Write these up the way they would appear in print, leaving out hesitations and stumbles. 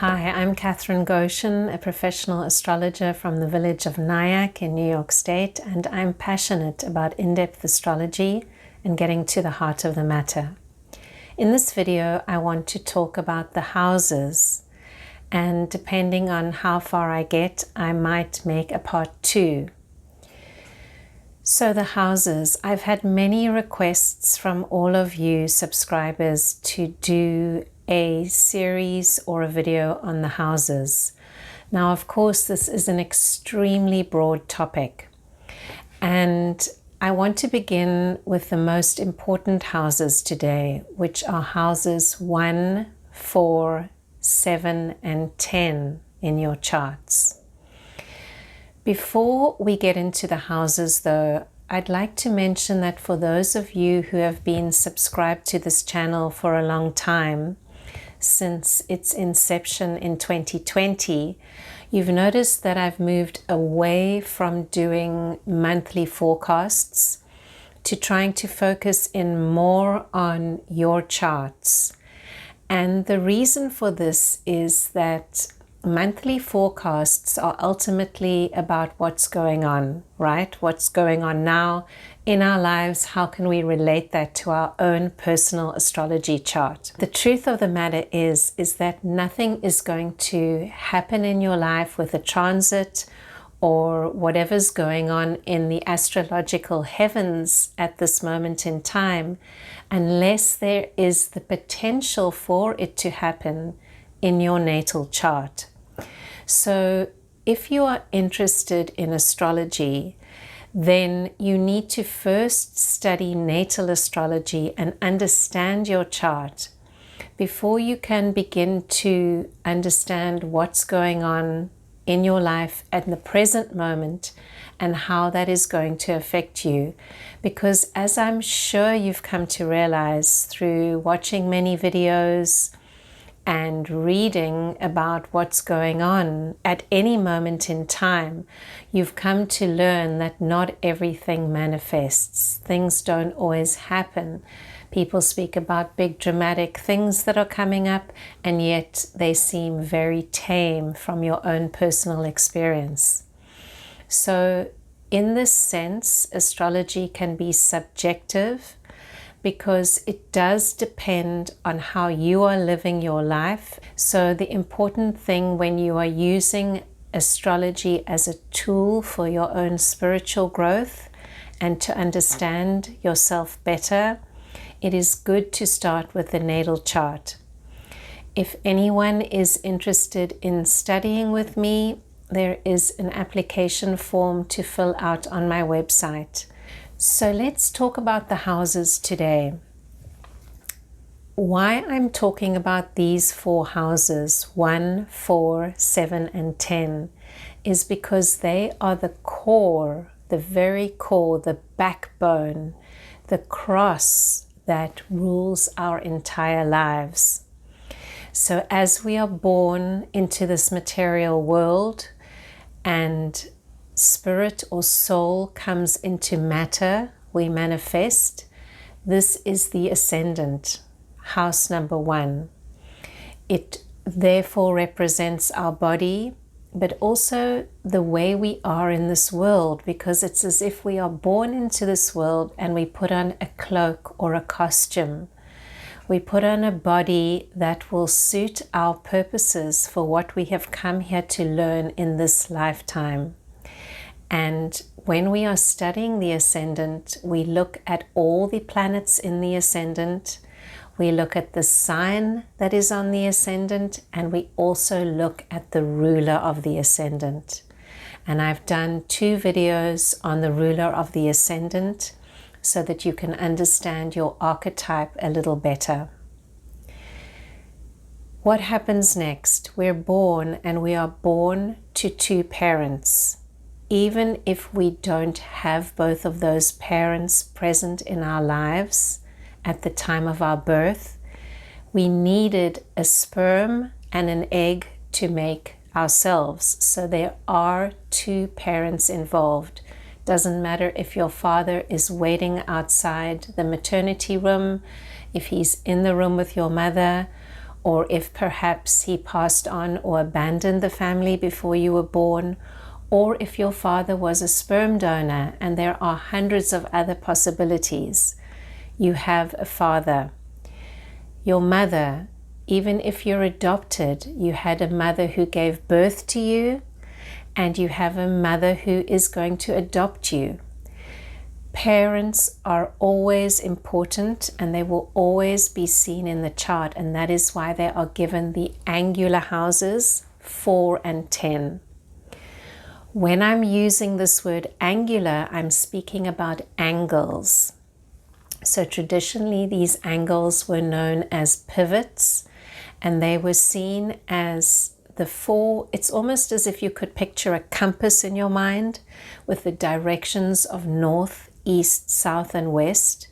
Hi, I'm Catherine Goshen, a professional astrologer from the village of Nyack in New York State, and I'm passionate about in-depth astrology and getting to the heart of the matter. In this video, I want to talk about the houses, and depending on how far I get, I might make a part 2. So the houses, I've had many requests from all of you subscribers to do a series or a video on the houses. Now, of course, this is an extremely broad topic, and I want to begin with the most important houses today, which are houses 1, 4, 7, and 10 in your charts. Before we get into the houses, though, I'd like to mention that for those of you who have been subscribed to this channel for a long time, since its inception in 2020, you've noticed that I've moved away from doing monthly forecasts to trying to focus in more on your charts. And the reason for this is that monthly forecasts are ultimately about what's going on, right? What's going on now in our lives? How can we relate that to our own personal astrology chart? The truth of the matter is that nothing is going to happen in your life with a transit or whatever's going on in the astrological heavens at this moment in time, unless there is the potential for it to happen in your natal chart. So if you are interested in astrology, then you need to first study natal astrology and understand your chart before you can begin to understand what's going on in your life at the present moment and how that is going to affect you. Because as I'm sure you've come to realize through watching many videos and reading about what's going on at any moment in time, you've come to learn that not everything manifests. Things don't always happen. People speak about big dramatic things that are coming up, and yet they seem very tame from your own personal experience. So in this sense, astrology can be subjective, because it does depend on how you are living your life. So the important thing when you are using astrology as a tool for your own spiritual growth and to understand yourself better, it is good to start with the natal chart. If anyone is interested in studying with me, there is an application form to fill out on my website. So let's talk about the houses today. Why I'm talking about these 4 houses, 1, 4, 7, and 10, is because they are the core, the very core, the backbone, the cross that rules our entire lives. So as we are born into this material world and spirit or soul comes into matter, we manifest. This is the ascendant, house number 1. It therefore represents our body, but also the way we are in this world, because it's as if we are born into this world and we put on a cloak or a costume. We put on a body that will suit our purposes for what we have come here to learn in this lifetime. And when we are studying the ascendant, we look at all the planets in the ascendant, we look at the sign that is on the ascendant, and we also look at the ruler of the ascendant. And I've done 2 videos on the ruler of the ascendant so that you can understand your archetype a little better. What happens next? We're born, and we are born to 2 parents. Even if we don't have both of those parents present in our lives at the time of our birth, we needed a sperm and an egg to make ourselves. So there are 2 parents involved. Doesn't matter if your father is waiting outside the maternity room, if he's in the room with your mother, or if perhaps he passed on or abandoned the family before you were born, or if your father was a sperm donor, and there are hundreds of other possibilities. You have a father. Your mother, even if you're adopted, you had a mother who gave birth to you, and you have a mother who is going to adopt you. Parents are always important, and they will always be seen in the chart, and that is why they are given the angular houses 4 and 10. When I'm using this word angular, I'm speaking about angles. So traditionally, these angles were known as pivots, and they were seen as the 4. It's almost as if you could picture a compass in your mind with the directions of north, east, south, and west.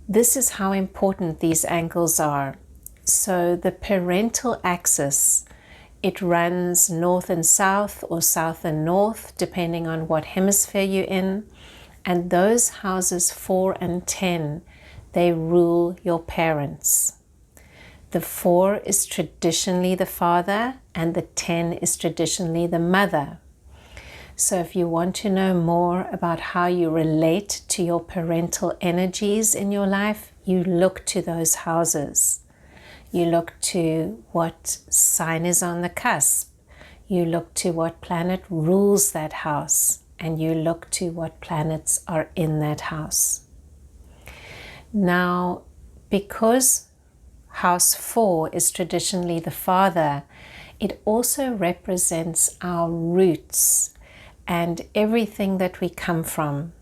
This is how important these angles are. So the parental axis, it runs north and south, or south and north, depending on what hemisphere you're in. And those houses 4 and 10, they rule your parents. The 4 is traditionally the father, and the 10 is traditionally the mother. So if you want to know more about how you relate to your parental energies in your life, you look to those houses. You look to what sign is on the cusp. You look to what planet rules that house, and you look to what planets are in that house. Now, because house 4 is traditionally the father, it also represents our roots and everything that we come from.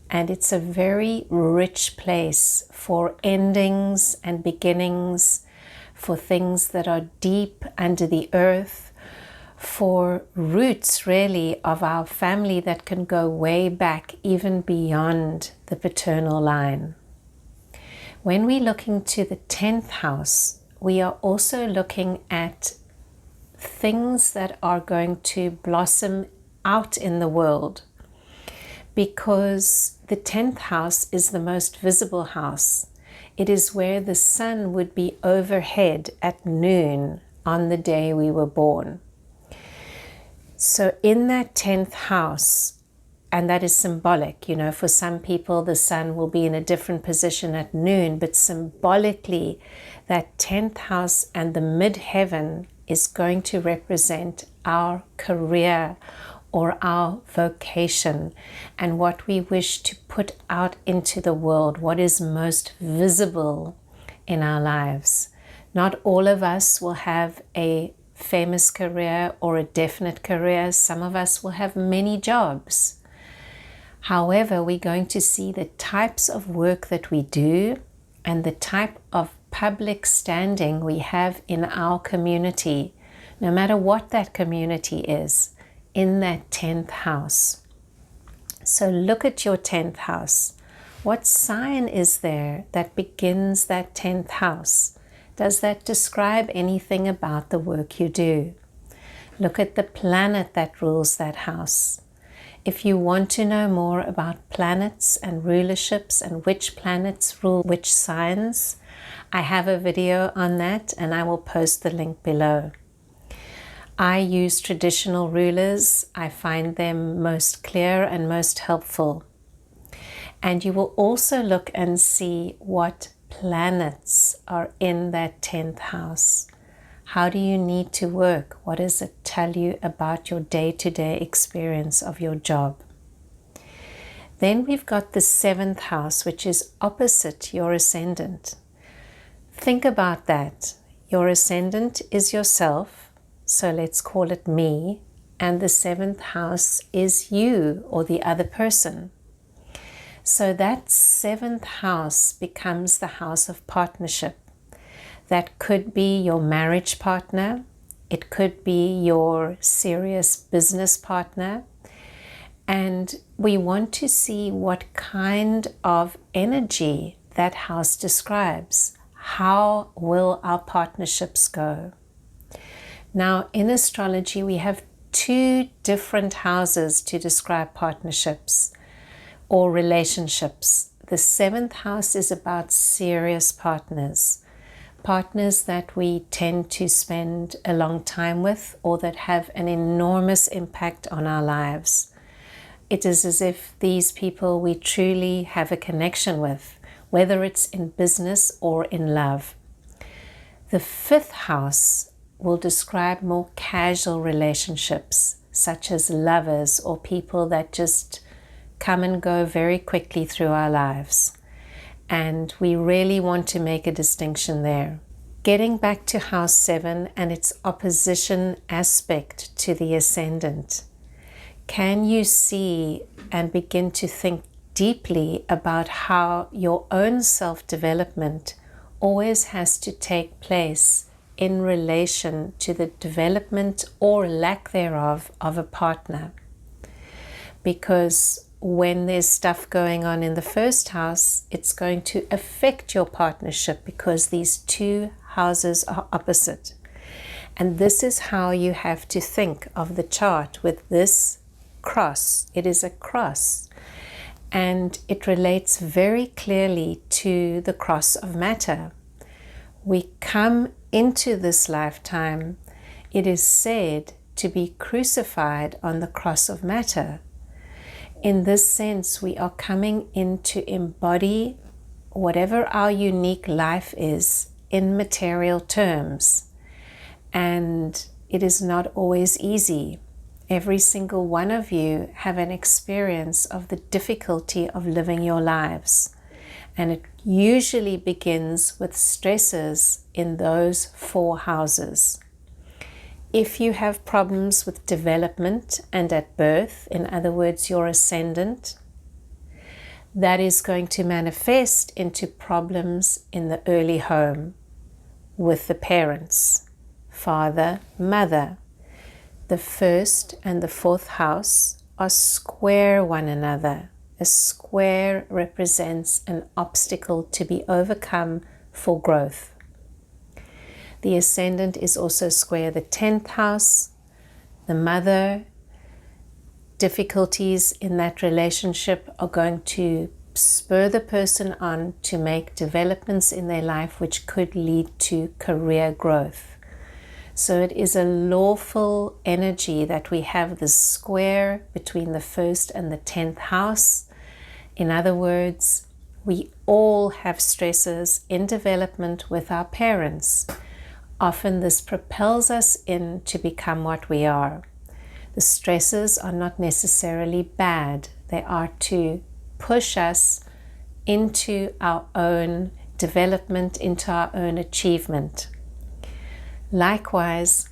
And it's a very rich place for endings and beginnings, for things that are deep under the earth, for roots really of our family that can go way back, even beyond the paternal line. When we look into the 10th house, we are also looking at things that are going to blossom out in the world, because the 10th house is the most visible house. It is where the sun would be overhead at noon on the day we were born. So in that 10th house, and that is symbolic, you know, for some people the sun will be in a different position at noon, but symbolically that 10th house and the midheaven is going to represent our career or our vocation and what we wish to put out into the world, what is most visible in our lives. Not all of us will have a famous career or a definite career. Some of us will have many jobs. However, we're going to see the types of work that we do and the type of public standing we have in our community, no matter what that community is, in that 10th house. So look at your 10th house. What sign is there that begins that 10th house? Does that describe anything about the work you do? Look at the planet that rules that house. If you want to know more about planets and rulerships and which planets rule which signs, I have a video on that, and I will post the link below. I use traditional rulers. I find them most clear and most helpful. And you will also look and see what planets are in that 10th house. How do you need to work? What does it tell you about your day-to-day experience of your job? Then we've got the 7th house, which is opposite your ascendant. Think about that. Your ascendant is yourself. So let's call it me, and the 7th house is you or the other person. So that 7th house becomes the house of partnership. That could be your marriage partner. It could be your serious business partner. And we want to see what kind of energy that house describes. How will our partnerships go? Now, in astrology, we have 2 different houses to describe partnerships or relationships. The 7th house is about serious partners, partners that we tend to spend a long time with or that have an enormous impact on our lives. It is as if these people we truly have a connection with, whether it's in business or in love. The 5th house will describe more casual relationships, such as lovers or people that just come and go very quickly through our lives. And we really want to make a distinction there. Getting back to house 7 and its opposition aspect to the ascendant, can you see and begin to think deeply about how your own self-development always has to take place in relation to the development or lack thereof of a partner? Because when there's stuff going on in the 1st house, it's going to affect your partnership because these 2 houses are opposite. And this is how you have to think of the chart with this cross. It is a cross, and it relates very clearly to the cross of matter. We come into this lifetime, it is said, to be crucified on the cross of matter. In this sense, we are coming in to embody whatever our unique life is in material terms. And it is not always easy. Every single one of you have an experience of the difficulty of living your lives. And it usually begins with stresses in those 4 houses. If you have problems with development and at birth, in other words, your ascendant, that is going to manifest into problems in the early home with the parents, father, mother. The 1st and the 4th house are square one another. A square represents an obstacle to be overcome for growth. The ascendant is also square the 10th house. The mother, difficulties in that relationship are going to spur the person on to make developments in their life which could lead to career growth. So it is a lawful energy that we have this square between the 1st and the 10th house. In other words, we all have stresses in development with our parents. Often this propels us in to become what we are. The stresses are not necessarily bad. They are to push us into our own development, into our own achievement. Likewise,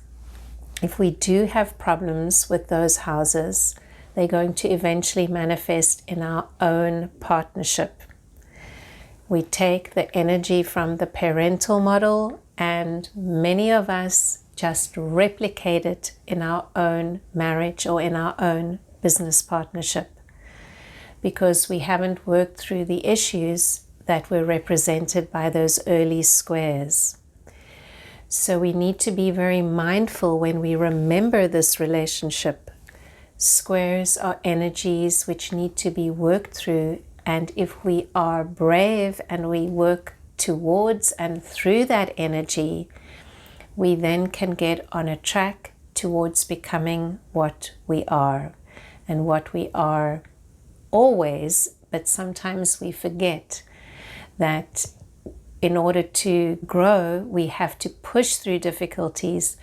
if we do have problems with those houses, they're going to eventually manifest in our own partnership. We take the energy from the parental model, and many of us just replicate it in our own marriage or in our own business partnership, because we haven't worked through the issues that were represented by those early squares. So we need to be very mindful when we remember this relationship. Squares are energies which need to be worked through, and if we are brave and we work towards and through that energy, we then can get on a track towards becoming what we are. And what we are always, but sometimes we forget that in order to grow, we have to push through difficulties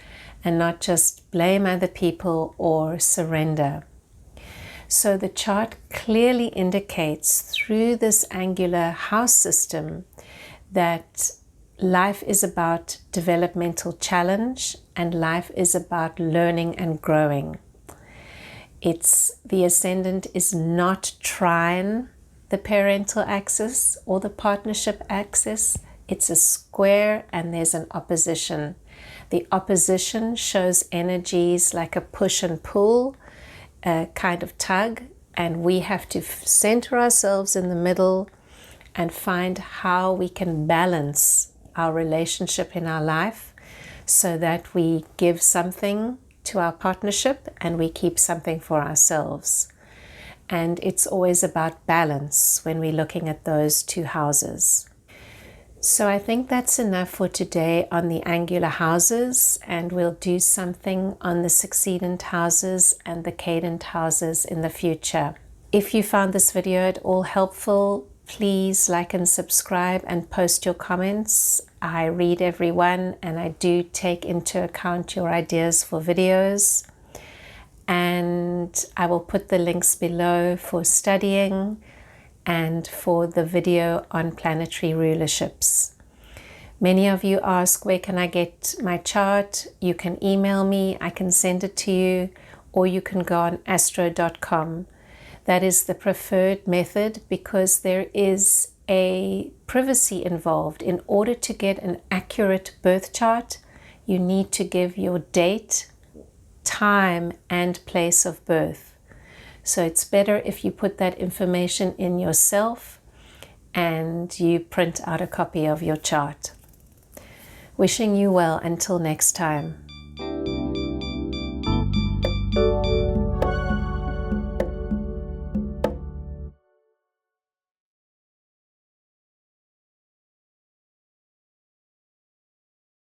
and not just blame other people or surrender. So the chart clearly indicates through this angular house system that life is about developmental challenge and life is about learning and growing. The ascendant is not trine the parental axis or the partnership axis. It's a square and there's an opposition. The opposition shows energies like a push and pull, a kind of tug, and we have to center ourselves in the middle and find how we can balance our relationship in our life so that we give something to our partnership and we keep something for ourselves. And it's always about balance when we're looking at those 2 houses. So I think that's enough for today on the angular houses, and we'll do something on the succedent houses and the cadent houses in the future. If you found this video at all helpful, please like and subscribe and post your comments. I read every one and I do take into account your ideas for videos. And I will put the links below for studying and for the video on planetary rulerships. Many of you ask, where can I get my chart? You can email me, I can send it to you, or you can go on astro.com. That is the preferred method because there is a privacy involved. In order to get an accurate birth chart, you need to give your date, time, and place of birth. So it's better if you put that information in yourself and you print out a copy of your chart. Wishing you well until next time.